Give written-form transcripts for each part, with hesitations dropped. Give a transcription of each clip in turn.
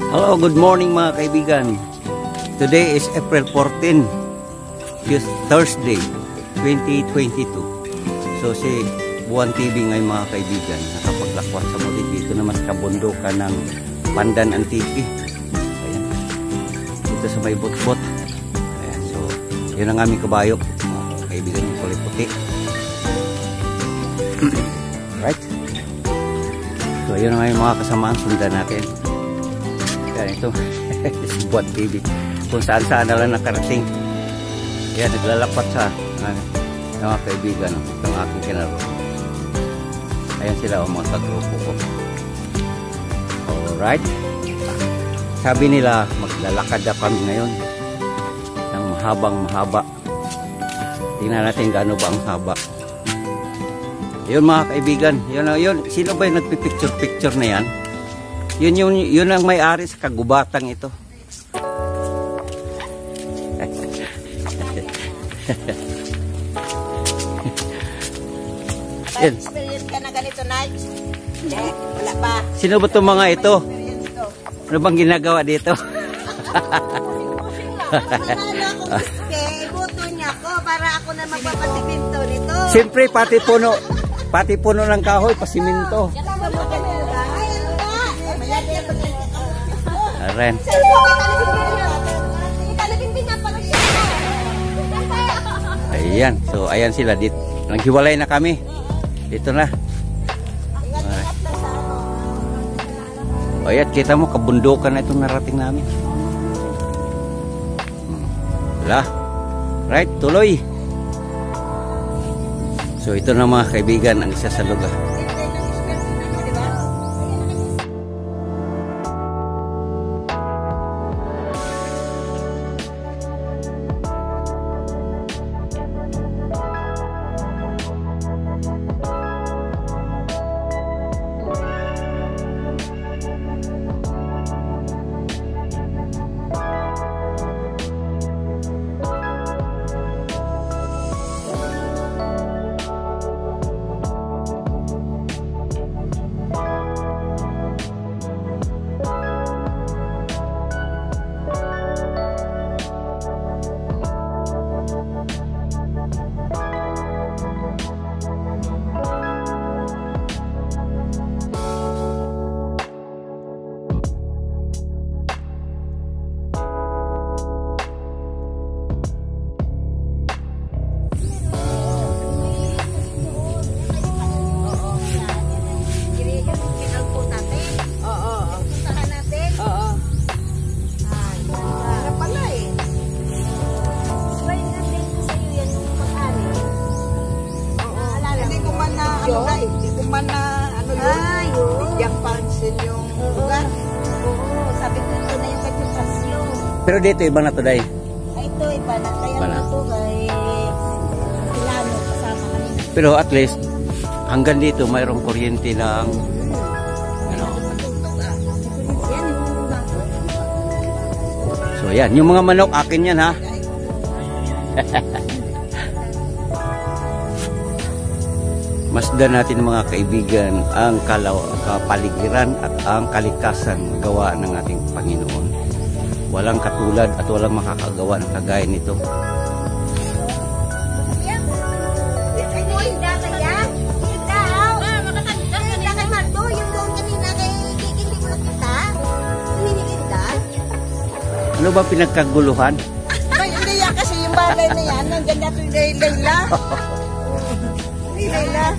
Hello, good morning mga kaibigan. Today is April 14, Thursday, 2022. So si Buwan TV ngayon mga kaibigan, nakapaglakwat sa muli dito naman sa kabundukan ng Pandan Antique. Ayan. Dito sa may butbot. Ayan, so yun ang aming kabayo mga kaibigan, yung kulay puti. Right? So yun ang aming mga kasamaan, sundan natin. Ito si Buwan TV kung saan na lang nakarating. Yan, naglalapat sa mga kaibigan ng aking kinaro. Ayan sila ang mga kagrupo ko. Alright, sabi nila maglalakad na kami ngayon ng mahaba. Tingnan natin gaano ba ang haba. Yun mga kaibigan, yun. Sino ba yung nagpipicture na yan? Yun ang may-ari sa kagubatang ito. Experience ka na ganito, Night? Hindi, wala pa. Sino ba itong mga ito? Ano bang ginagawa dito? Ibuto niya ako para ako na magpapasiminto nito. Siyempre, pati puno ng kahoy, pasiminto. Aren. Ayan, so ayan sila dito. Naghiwalay na kami. Dito na. Ayan, kita mo kabundukan na itong narating namin. Wala. Right, tuloy. So ito na mga kaibigan ang isa sa lugar. Pero dito iba na to day. Ito iba na kaya ito kay Pilano kasama kami. Pero at least hanggang dito mayroong kuryente ng ano. So yan, yung mga manok akin yan ha. Masdan natin mga kaibigan ang kapaligiran at ang kalikasan gawa ng ating Panginoon. Walang katulad at walang makakagawa ng kagaya nito. Ano ba pinagkaguluhan? Hindi yan kasi yung balay na yan. Nandyan natin yung Layla. Layla.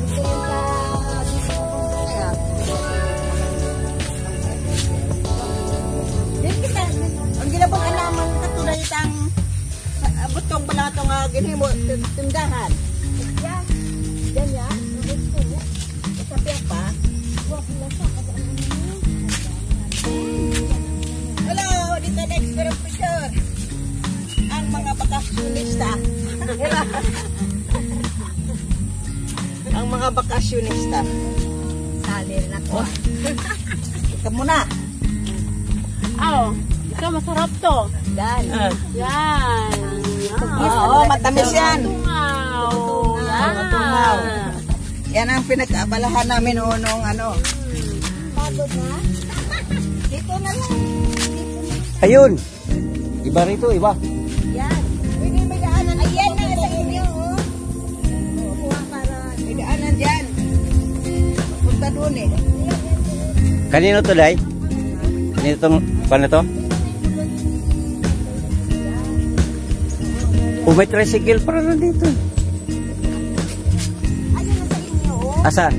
Ginabang alaman katulad itang butong pala itong ginimo tindahan. Yan. Yan yan. Sabi pa. Hello, dito next picture. Ang mga bakasyonista. Ang mga bakasyonista. Salir na ko. Ikaw muna. Ito, masarap to. Dan. Yan. Oo, matamis yan. Matungaw. Yan ang pinag-abalahan namin noong ano. Pagod na? Dito na lang. Ayun. Iba rito, iba. Yan. Hindi may daanan. Ayan na sa inyo, oh. Kuha para. May daanan dyan. Punta doon eh. Kanino to, Day? Kanino tong, paano to? Oh, may tricycle para na dito. Ayan na sa inyo, oh. Asan?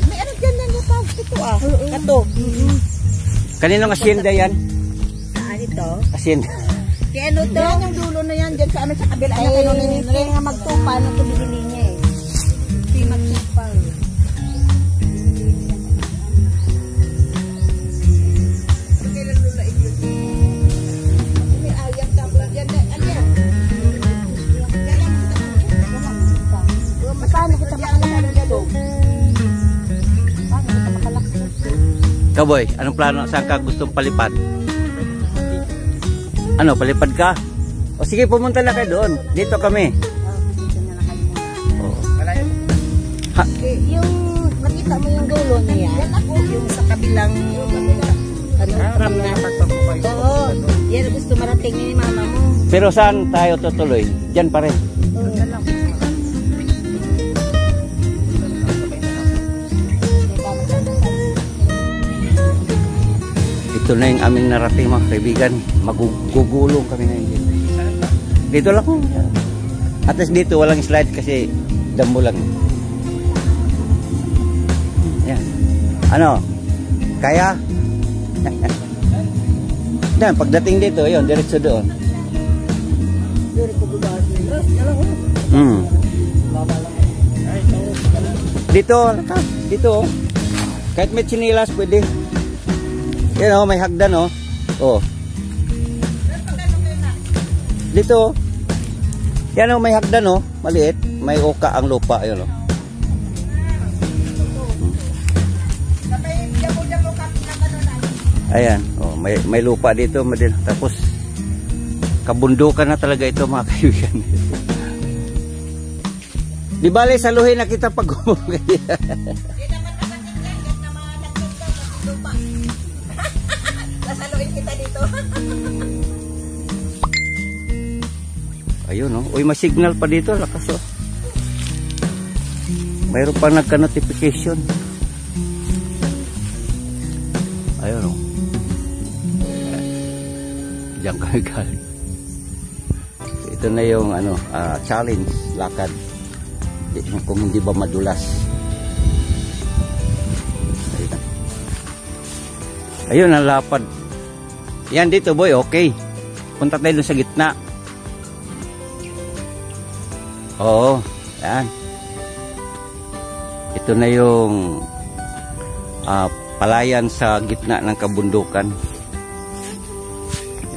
May ano dyan na pa. Ito ah. Kato. Kaninong asyenda yan? Saan ito? Asyenda. Kaya ano to? Yan yung dulo na yan. Dyan sa amin sa kabila. Kaya nga magtupa. Ano ito binili niya eh. Si magtupa. Kailan lula ito? May ayang kaplan. Yan na. Ano yan? Paano kita makalakad dito? Paano kita makalakad? Kaboy, anong plano? Saan ka gustong palipad? Ano, palipad ka? O sige, pumunta na kayo doon. Dito kami. Oo. Ha? Yung nakita mo yung dulo na yan? Yan ako. Yung sa kabilang tram na. Oo. Yan gusto marating ni mama mo. Pero saan tayo tutuloy? Diyan pa rin. Ito na yung aming narating mga kaibigan. Magugulong kami ngayon dito. Dito lang po. At least dito walang slide kasi damo lang. Yan. Ano? Kaya? Dan, pagdating dito, yun, diretso doon. Dito, dito. Kahit may chinilas, pwede. Yan o, may hagdan o. Oh. Dito. Yan o, may hagdan o. Maliit. May uka ang lupa. Yan o. Ayan. Oh, may lupa dito. Tapos, kabundukan na talaga ito mga kaibigan. Di bale, saluhin na kita pag gumugay. Nasaluin kita dito. Ayun, oh. Uy, may signal pa dito. Lakas, oh. Mayroon pa nagka-notification. Ayun, oh. Diyan kami galing. Ito na yung ano, challenge, lakad. Kung hindi ba madulas. Ayun, ang lapad. Yan dito, boy, okay. Punta tayo dun sa gitna. Oo, yan. Ito na yung palayan sa gitna ng kabundukan.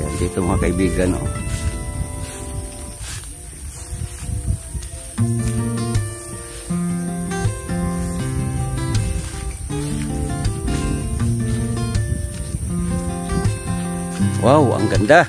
Yan, dito mga kaibigan, oh. Wow, ang ganda.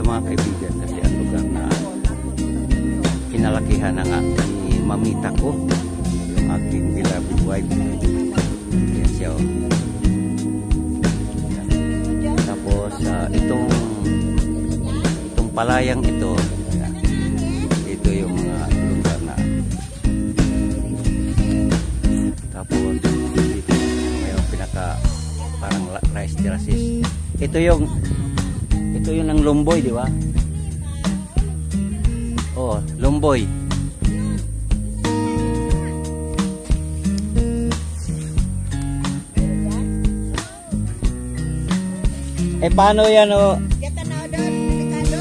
Mga kaibigan, kasi ang lugar na kinalakihan ng aking mamita ko, yung aking beloved wife. Yan siya, oh. Yan. Tapos itong palayang ito, yan. Ito yung mga lugar na. Tapos dito mayroong pinaka parang rice terraces. Ito yung ng Lumboy, di ba? Oh, Lumboy. Paano yan, oh? Kita na doon, delikado.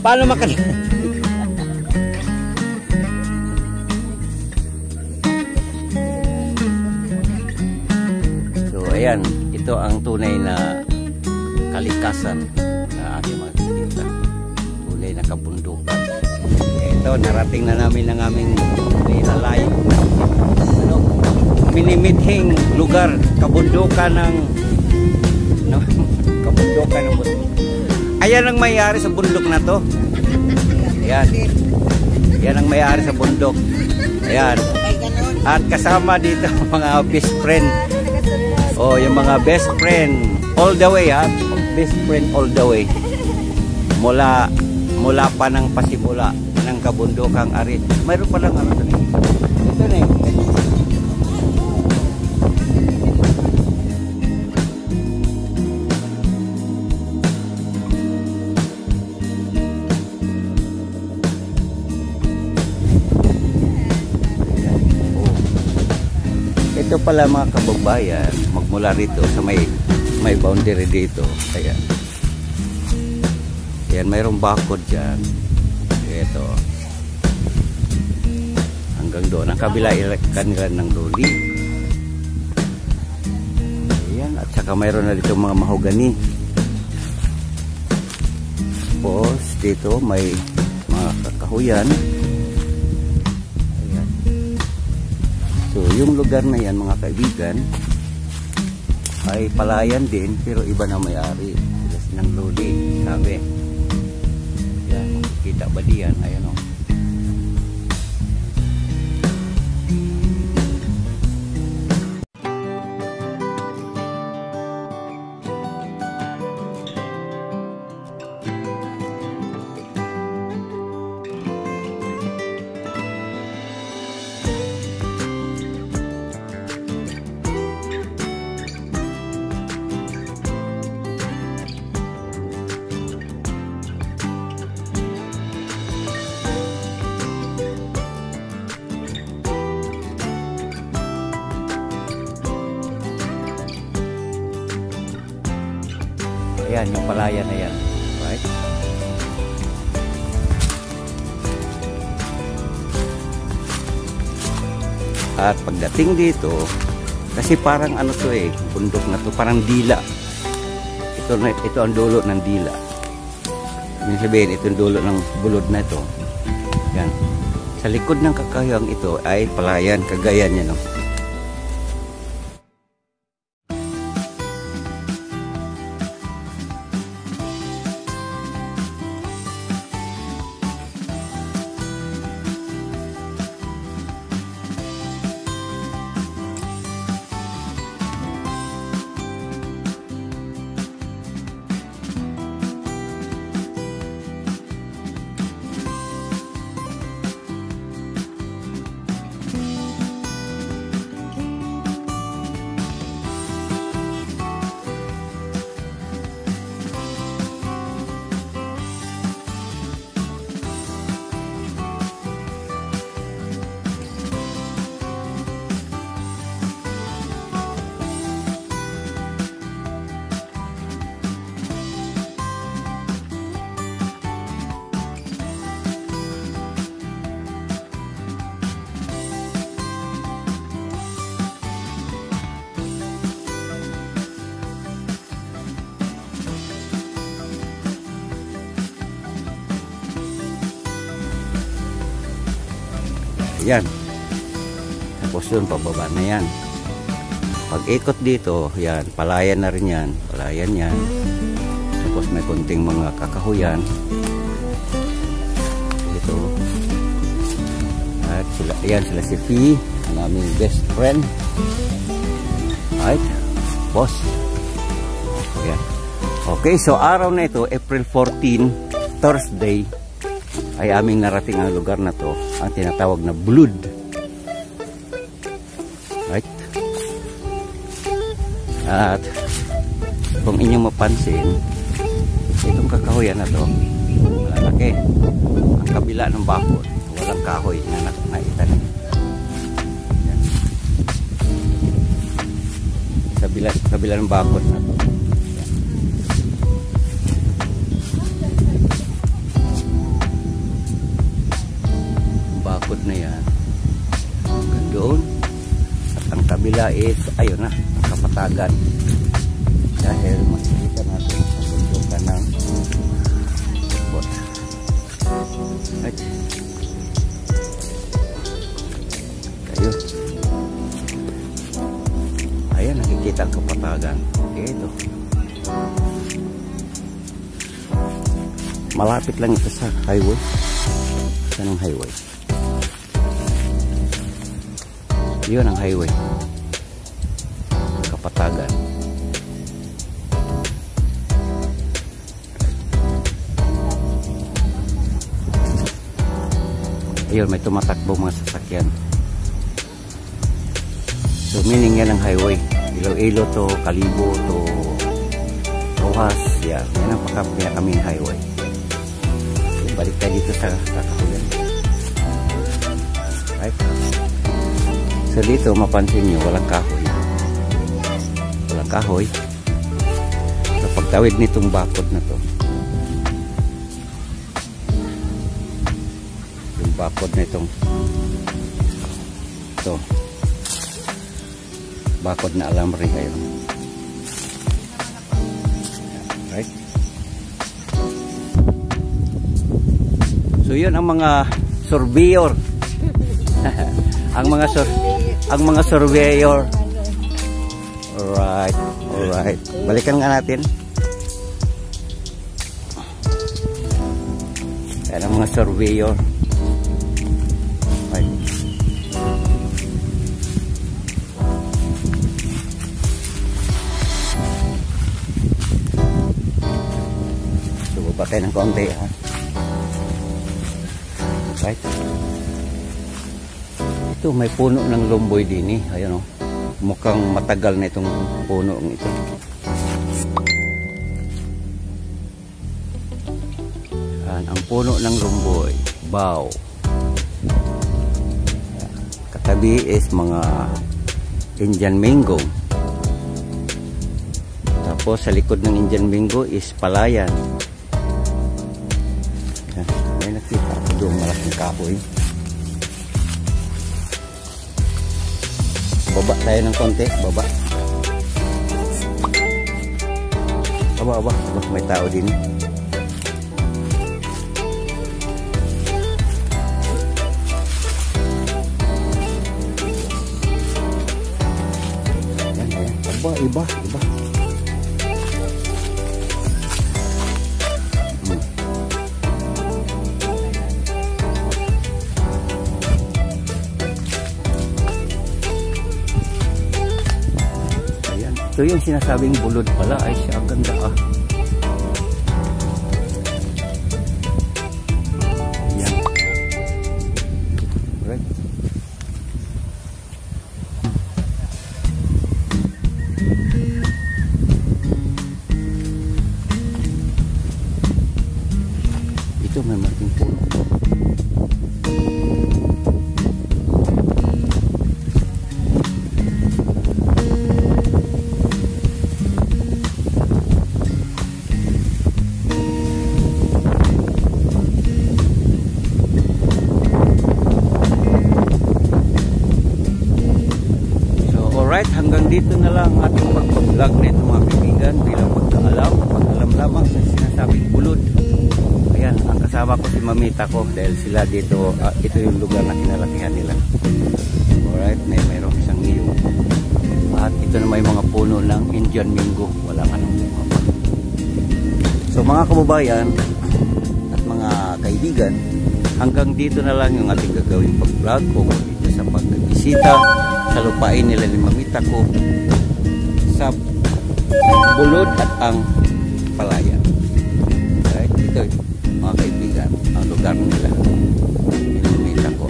Paano makan? So, ayan. Ito ang tunay na kalikasan na ating makikita. Tunay na kabundukan. Ito, narating na namin ang aming nilalay. Minimithing lugar, kabundukan ng kabundukan ng bundok. Ayan ang may-ari sa bundok na to. Ayan. Yan ang may-ari sa bundok. Ayan. At kasama dito mga best friend. Oh, yung mga best friend all the way, ha. Best friend all the way. Mula pa ng pasimula ng kabundokang ari. Mayroon pa lang ano to. Ito na eh. Ito pala mga kababayan, magmula rito sa may boundary dito. Ayan. Ayan, mayroong bakod dyan. Ito. Hanggang doon. Ang kabila kanila ng luli. Ayan. At saka mayroon na dito mga mahogani. Tapos dito may mga kakahuyan. So, yung lugar na yan, mga kaibigan, ay palayan din, pero iba na may-ari. Sila ng luli, sabi. Yan, makikita ba diyan? Ayan o. Ayan, yung palayan na yan. Right? At pagdating dito, kasi parang ano to eh, bundok na to, parang dila. Ito ang dulo ng dila. Ibig sabihin, ito ang dulo ng bulod na ito. Yan. Sa likod ng kakayang ito ay palayan, Cagayan yan, no? Yan. Tapos yun, pababa na yan. Pag ikot dito, yan, palayan na rin yan. Palayan yan. Tapos may kunting mga kakahuyan. Ito. At sila, yan, sila si Fee, ang aming best friend. Right? Boss. Yan. Okay, so araw na ito, April 14, Thursday, ay aming narating ang lugar na to, ang tinatawag na Bulud. Right? At kung inyong mapansin, itong kakahoyan na to, malalaki. Ang kabila ng bakod, walang kahoy na naitanim. Yan. Kabila ng bakod na to. Yan. Bakod na yan. Hanggang doon. At ang kabila is, ayun na, ang Kapatagan. Dahil makikita natin ang bundukan ng bot. Right. Ayun. Ayan, nakikita ang Kapatagan. Ito. Malapit lang ito sa highway. Saan ang highway? Yun ang highway. Kapatagan. Ayun, may tumatakbo mga sasakyan. So meaning yan ang highway. Iloilo to, Kalibo to, Rojas. Yan ang kaming highway. So, balik tayo dito sa kakahuyan. Right? So dito mapansin nyo, walang kahoy. Walang kahoy. So pagtawid nitong bakod na to, yung bakod na itong ito, bakod na alamri ayun. Right? So yun ang mga surveyor. ang mga surveyor. Alright. Balikan nga natin. Yan ang mga surveyor. Right. So, baba tayo ng konti, ha? Right. Ito, may puno ng lumboy din, eh. Ayan, oh. Mukhang matagal na itong puno ito. Yan, ang puno ng lumboy, bao. Katabi is mga Indian mango. Tapos sa likod ng Indian mango is palayan. Yan, may nakita ako doon malaking kahoy. Baba tayo ng konti, baba. Baba, may tao din. Yan. Iba. So yung sinasabing bulod pala ay siya, ang ganda, ah. Yan. Right. Ito may malaking puno. Hanggang dito na lang ating pag-vlog nito mga kaibigan, bilang pag-alam lamang sa sinasabing bulod. Ayan, ang kasama ko si mamita ko dahil sila dito, ito yung lugar na kinalakihan nila. Alright, mayroong isang iyo. At ito na may mga puno ng Indian mango, walang anong bunga pa. So mga kababayan at mga kaibigan, hanggang dito na lang yung ating gagawing pag-vlog ko dito sa pagbisita sa lupain nila ni mamita ko sa bulod at ang palayan. Right? Ito mga kaibigan, ang lugar nila ni mamita ko.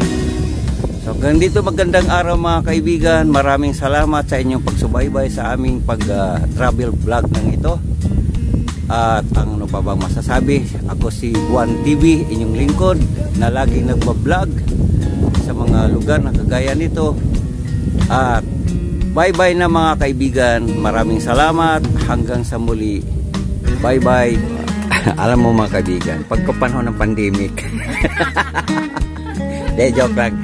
So Hanggang dito magandang araw mga kaibigan. Maraming salamat sa inyong pagsubaybay sa aming pag-travel vlog ng ito. At ang ano pa bang masasabi, ako si Juan TV, inyong lingkod na laging nagbablog sa mga lugar na kagaya nito. At bye-bye na mga kaibigan. Maraming salamat. Hanggang sa muli. Bye-bye. Alam mo mga kaibigan, pagkapanahon ng pandemic. De, joke lang.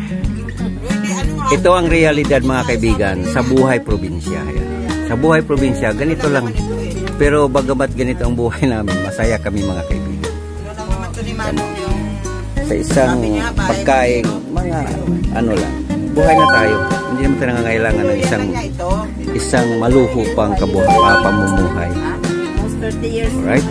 Ito ang realidad mga kaibigan sa buhay probinsya. Sa buhay probinsya, ganito lang. Pero bagamat ganito ang buhay namin, masaya kami mga kaibigan. Sa isang pagkain, mga ano lang, buhay na tayo. Hindi naman tayo nangangailangan ng isang maluho pang pamumuhay. Almost 30 years. Alright?